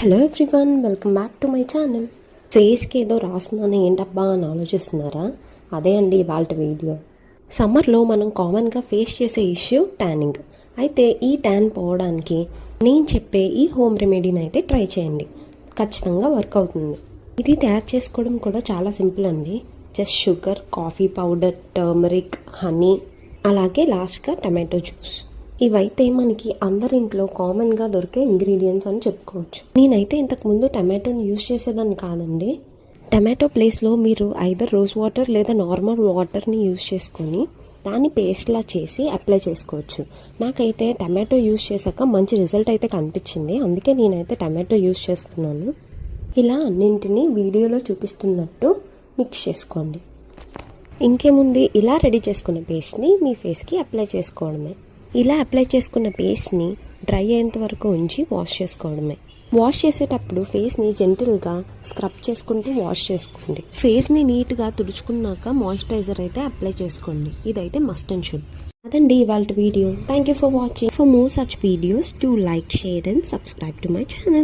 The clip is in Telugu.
Hello everyone, welcome back to my channel. ఫేస్కి ఏదో రాస్తున్నాను ఏంటబ్బా అని ఆలోచిస్తున్నారా? అదే అండి ఇవాళ వీడియో. సమ్మర్లో మనం కామన్గా ఫేస్ చేసే ఇష్యూ ట్యానింగ్. అయితే ఈ ట్యాన్ పోవడానికి నేను చెప్పే ఈ హోమ్ రెమెడీని అయితే ట్రై చేయండి, ఖచ్చితంగా వర్క్ అవుతుంది. ఇది తయారు చేసుకోవడం కూడా చాలా సింపుల్ అండి. Just sugar, coffee powder, turmeric, honey, అలాగే లాస్ట్గా టమాటో జ్యూస్. ఇవైతే మనకి అందరింట్లో కామన్గా దొరికే ఇంగ్రీడియంట్స్ అని చెప్పుకోవచ్చు. నేనైతే ఇంతకుముందు టమాటోని యూజ్ చేసేదాన్ని కాదండి. టమాటో ప్లేస్లో మీరు ఐదర్ రోజ్ వాటర్ లేదా నార్మల్ వాటర్ని యూజ్ చేసుకొని దాన్ని పేస్ట్లా చేసి అప్లై చేసుకోవచ్చు. నాకైతే టమాటో యూజ్ చేశాక మంచి రిజల్ట్ అయితే కనిపించింది, అందుకే నేనైతే టమాటో యూజ్ చేస్తున్నాను. ఇలా అన్నింటినీ వీడియోలో చూపిస్తున్నట్టు మిక్స్ చేసుకోండి. ఇంకేముంది, ఇలా రెడీ చేసుకున్న పేస్ట్ని మీ ఫేస్కి అప్లై చేసుకోవడమే. ఇలా అప్లై చేసుకున్న పేస్ట్ని డ్రై అయ్యేంత వరకు ఉంచి వాష్ చేసుకోవడమే. వాష్ చేసేటప్పుడు ఫేస్ని జెంటిల్గా స్క్రబ్ చేసుకుంటూ వాష్ చేసుకోండి. ఫేస్ని నీట్గా తుడుచుకున్నాక మాయిశ్చరైజర్ అయితే అప్లై చేసుకోండి. ఇదైతే మస్ట్ అండ్ షుడ్. అదండి ఇవాళ video. Thank you for watching. For more such videos do like, share and subscribe to my channel.